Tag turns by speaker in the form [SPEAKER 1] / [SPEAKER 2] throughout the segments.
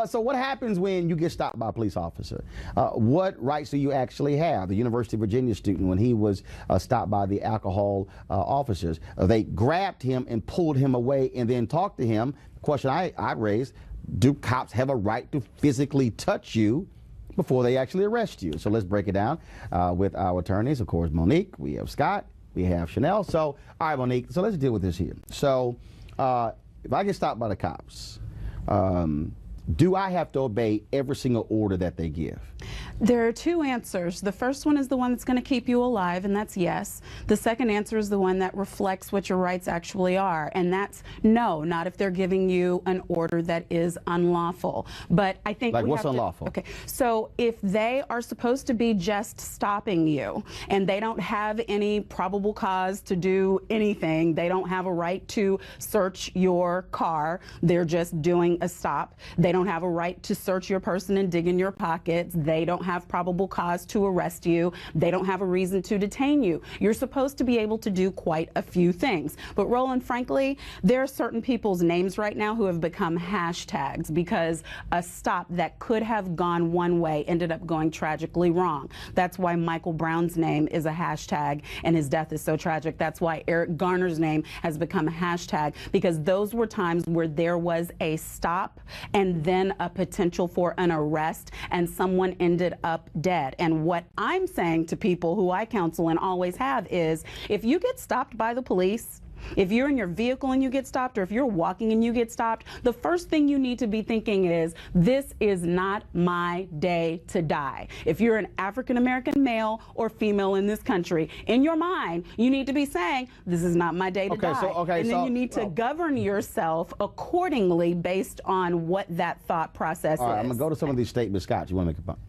[SPEAKER 1] So what happens when you get stopped by a police officer? What rights do you actually have? The University of Virginia student, when he was stopped by the alcohol officers, they grabbed him and pulled him away and then talked to him. The question I raised, do cops have a right to physically touch you before they actually arrest you? So let's break it down with our attorneys. Of course, Monique, we have Scott, we have Chanelle. So, all right, Monique, so let's deal with this here. So if I get stopped by the cops, do I have to obey every single order that they give?
[SPEAKER 2] There are two answers. The first one is the one that's going to keep you alive, and that's yes. The second answer is the one that reflects what your rights actually are, and that's no, not if they're giving you an order that is unlawful. But I think
[SPEAKER 1] like what's unlawful?
[SPEAKER 2] Okay, so if they are supposed to be just stopping you and they don't have any probable cause to do anything, they don't have a right to search your car, they're just doing a stop. They don't have a right to search your person and dig in your pockets. They don't have probable cause to arrest you. They don't have a reason to detain you. You're supposed to be able to do quite a few things. But Roland, frankly, there are certain people's names right now who have become hashtags because a stop that could have gone one way ended up going tragically wrong. That's why Michael Brown's name is a hashtag and his death is so tragic. That's why Eric Garner's name has become a hashtag, because those were times where there was a stop and then a potential for an arrest and someone ended up dead. And what I'm saying to people who I counsel and always have is, if you get stopped by the police, if you're in your vehicle and you get stopped, or if you're walking and you get stopped, the first thing you need to be thinking is, this is not my day to die. If you're an African-American male or female in this country, in your mind, you need to be saying, this is not my day to die. And then you need to govern yourself accordingly based on what that thought process is.
[SPEAKER 1] All right, I'm going to go to some of these statements. Scott, you want to make a point?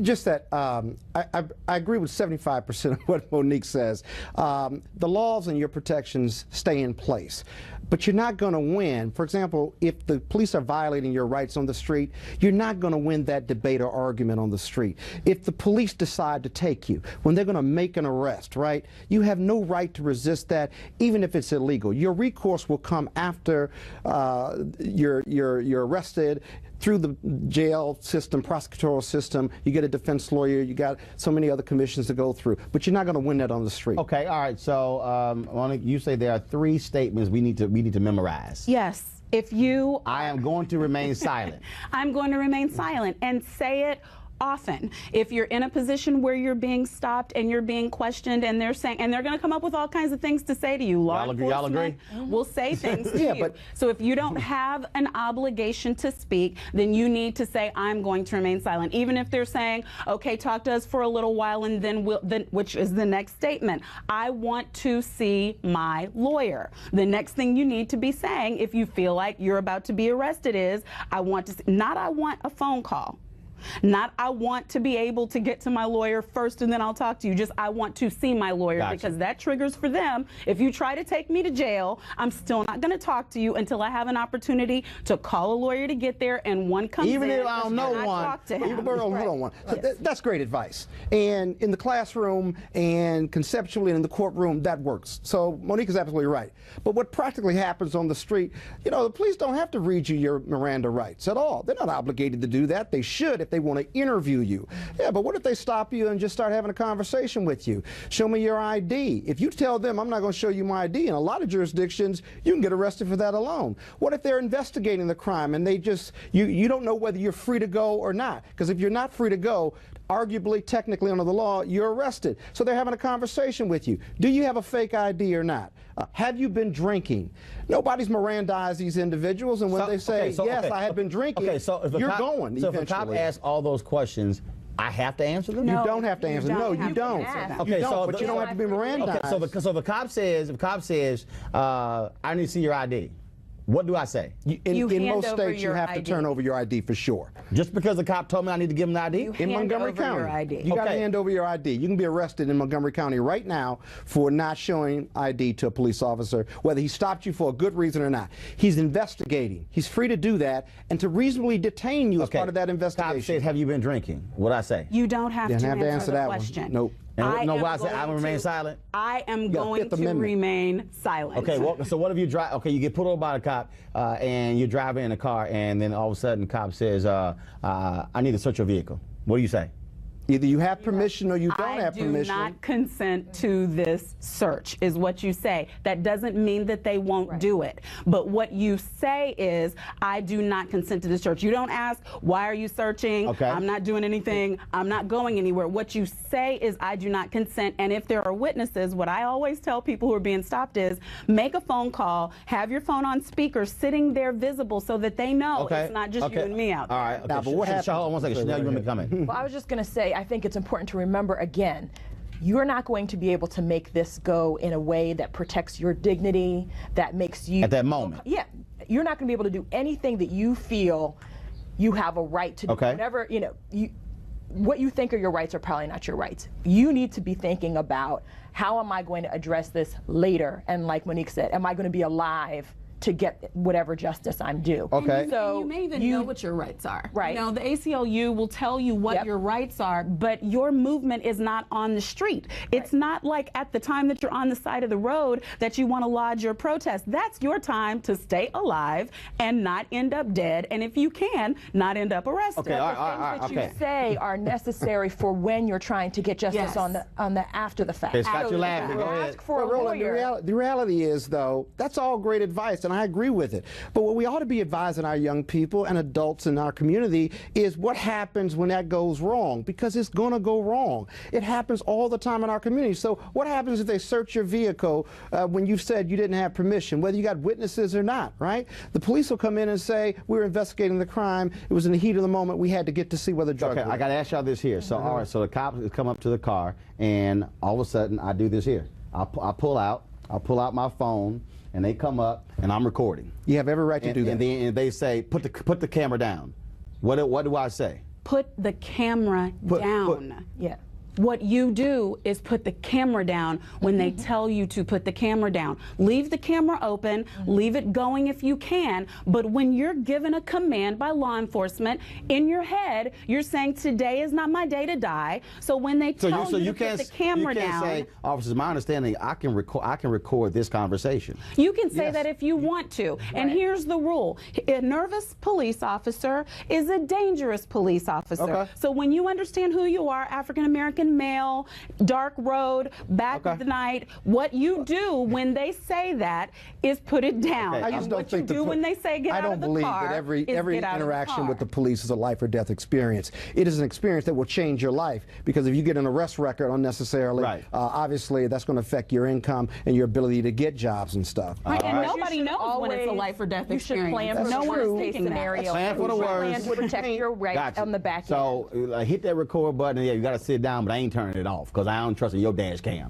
[SPEAKER 3] Just that I agree with 75% of what Monique says. The laws and your protections stay in place, but you're not going to win. For example, if the police are violating your rights on the street, you're not going to win that debate or argument on the street. If the police decide to take you, when they're going to make an arrest, right, you have no right to resist that, even if it's illegal. Your recourse will come after you're arrested, through the jail system, prosecutorial system. You get a defense lawyer, you got so many other commissions to go through, but you're not going to win that on the street.
[SPEAKER 1] Okay, all right, so Monique, you say there are 3 statements we need to memorize.
[SPEAKER 2] Yes. If you
[SPEAKER 1] I am going to remain silent.
[SPEAKER 2] I'm going to remain silent, and say it often. If you're in a position where you're being stopped and you're being questioned and they're saying, and they're going to come up with all kinds of things to say to you. Law enforcement will say things to you. So if you don't have an obligation to speak, then you need to say, I'm going to remain silent. Even if they're saying, okay, talk to us for a little while, and then which is the next statement, I want to see my lawyer. The next thing you need to be saying if you feel like you're about to be arrested is, I want to see, not I want a phone call. Not I want to be able to get to my lawyer first and then I'll talk to you. Just I want to see my lawyer. Gotcha. Because that triggers for them. If you try to take me to jail, I'm still not going to talk to you until I have an opportunity to call a lawyer to get there, and one comes
[SPEAKER 3] even
[SPEAKER 2] in.
[SPEAKER 3] If I don't know one.
[SPEAKER 2] Talk to him.
[SPEAKER 3] That's great advice. And in the classroom and conceptually in the courtroom, that works. So Monique is absolutely right. But what practically happens on the street, you know, the police don't have to read you your Miranda rights at all. They're not obligated to do that. They should if they want to interview you. Yeah, but what if they stop you and just start having a conversation with you? Show me your ID. If you tell them, I'm not going to show you my ID, in a lot of jurisdictions, you can get arrested for that alone. What if they're investigating the crime and they just, you don't know whether you're free to go or not? Because if you're not free to go, arguably, technically under the law, you're arrested. So they're having a conversation with you. Do you have a fake ID or not? Have you been drinking? Nobody's Mirandized these individuals, and when they say, yes, I had been drinking, you're going eventually.
[SPEAKER 1] So if a cop asks all those questions, I have to answer them?
[SPEAKER 3] No, you don't have to answer them. No, you don't.
[SPEAKER 1] Okay,
[SPEAKER 3] but you don't have to be Mirandized.
[SPEAKER 1] Okay, so if a cop says, I need to see your ID, what do I say?
[SPEAKER 3] In most states, you have to turn over your ID for sure.
[SPEAKER 1] Just because the cop told me I need to give him the ID?
[SPEAKER 3] In Montgomery County, you got to hand over your ID. You can be arrested in Montgomery County right now for not showing ID to a police officer, whether he stopped you for a good reason or not. He's investigating. He's free to do that and to reasonably detain you as part of that investigation.
[SPEAKER 1] Cop says, have you been drinking? What'd I say?
[SPEAKER 2] You don't have to answer that question.
[SPEAKER 3] Nope.
[SPEAKER 1] And
[SPEAKER 2] I
[SPEAKER 1] no,
[SPEAKER 2] am
[SPEAKER 1] why I say I
[SPEAKER 2] going
[SPEAKER 1] will remain
[SPEAKER 2] to-
[SPEAKER 1] silent?
[SPEAKER 2] I am
[SPEAKER 3] Yeah,
[SPEAKER 2] going
[SPEAKER 3] Fifth
[SPEAKER 2] to
[SPEAKER 3] Amendment.
[SPEAKER 2] remain silent.
[SPEAKER 1] Okay, well, so what if you drive? Okay, you get pulled over by a cop, and you're driving in a car, and then all of a sudden, the cop says, "I need to search your vehicle." What do you say?
[SPEAKER 3] Either you have permission or you don't have permission.
[SPEAKER 2] I do not consent to this search, is what you say. That doesn't mean that they won't do it. But what you say is, I do not consent to this search. You don't ask, why are you searching?
[SPEAKER 1] Okay.
[SPEAKER 2] I'm not doing anything. I'm not going anywhere. What you say is, I do not consent. And if there are witnesses, what I always tell people who are being stopped is, make a phone call, have your phone on speaker, sitting there visible so that they know it's not just you and me out there.
[SPEAKER 1] All right. Okay.
[SPEAKER 3] Now, but what happens?
[SPEAKER 1] Hold on one second. Chanelle, you want me to come in?
[SPEAKER 4] Well, I was just going to say, I think it's important to remember again, you're not going to be able to make this go in a way that protects your dignity, that makes you...
[SPEAKER 1] At that moment.
[SPEAKER 4] Yeah. You're not going to be able to do anything that you feel you have a right to do.
[SPEAKER 1] Okay.
[SPEAKER 4] Whatever, you know, what you think are your rights are probably not your rights. You need to be thinking about, how am I going to address this later? And like Monique said, am I going to be alive to get whatever justice I'm due?
[SPEAKER 1] Okay.
[SPEAKER 2] So you may even know what your rights are.
[SPEAKER 4] Right.
[SPEAKER 2] You know, the ACLU will tell you what your rights are, but your movement is not on the street. It's not like at the time that you're on the side of the road that you want to lodge your protest. That's your time to stay alive and not end up dead, and if you can, not end up arrested.
[SPEAKER 1] Okay, all
[SPEAKER 4] The things that
[SPEAKER 1] right.
[SPEAKER 4] you say are necessary for when you're trying to get justice on the after the fact.
[SPEAKER 1] Okay, Scott, you're laughing. Go ahead.
[SPEAKER 4] Ask for a
[SPEAKER 3] But Roland,
[SPEAKER 4] lawyer.
[SPEAKER 3] the reality is, though, that's all great advice, and I agree with it. But what we ought to be advising our young people and adults in our community is what happens when that goes wrong, because it's going to go wrong. It happens all the time in our community. So what happens if they search your vehicle when you said you didn't have permission, whether you got witnesses or not, right? The police will come in and say, we're investigating the crime. It was in the heat of the moment. We had to get to see whether drugs
[SPEAKER 1] Okay,
[SPEAKER 3] were.
[SPEAKER 1] I got to ask y'all this here. So, all right, so the cops come up to the car, and all of a sudden, I do this here. I pull out my phone, and they come up, and I'm recording.
[SPEAKER 3] You have every right to do that.
[SPEAKER 1] And then they say, put the camera down. What do I say?
[SPEAKER 2] Put the camera down.
[SPEAKER 4] Yeah.
[SPEAKER 2] What you do is put the camera down when they tell you to put the camera down. Leave the camera open, leave it going if you can, but when you're given a command by law enforcement, in your head, you're saying, today is not my day to die. So when they tell you to put the camera down,
[SPEAKER 1] say, officers, my understanding, I can record this conversation.
[SPEAKER 2] you can say that if you want to. And here's the rule. A nervous police officer is a dangerous police officer.
[SPEAKER 1] Okay.
[SPEAKER 2] So when you understand who you are, African American male, dark road, back of the night, what you do when they say that is put it down.
[SPEAKER 1] Okay.
[SPEAKER 3] I just
[SPEAKER 2] And
[SPEAKER 3] don't
[SPEAKER 2] what you
[SPEAKER 3] think
[SPEAKER 2] do when they say get
[SPEAKER 3] I
[SPEAKER 2] out
[SPEAKER 3] don't
[SPEAKER 2] of the
[SPEAKER 3] believe
[SPEAKER 2] car
[SPEAKER 3] that every
[SPEAKER 2] is get out of the
[SPEAKER 3] interaction with the
[SPEAKER 2] car.
[SPEAKER 3] police is a life or death experience. It is an experience that will change your life, because if you get an arrest record unnecessarily,
[SPEAKER 1] Right.
[SPEAKER 3] Obviously that's going to affect your income and your ability to get jobs and stuff.
[SPEAKER 2] Right, and
[SPEAKER 4] You
[SPEAKER 2] nobody
[SPEAKER 4] should
[SPEAKER 2] knows when it's a
[SPEAKER 4] always-
[SPEAKER 2] life or death
[SPEAKER 4] you should
[SPEAKER 2] experience.
[SPEAKER 4] plan
[SPEAKER 3] That's
[SPEAKER 4] for
[SPEAKER 2] no
[SPEAKER 4] the
[SPEAKER 2] one is
[SPEAKER 4] worst case
[SPEAKER 2] thinking that.
[SPEAKER 4] scenario.
[SPEAKER 1] Plan for the
[SPEAKER 4] You should
[SPEAKER 1] worst.
[SPEAKER 4] plan to protect your right
[SPEAKER 1] Gotcha.
[SPEAKER 4] on the back end.
[SPEAKER 1] So hit that record button. Yeah, you got to sit down, but I ain't turning it off because I don't trust your dash cam.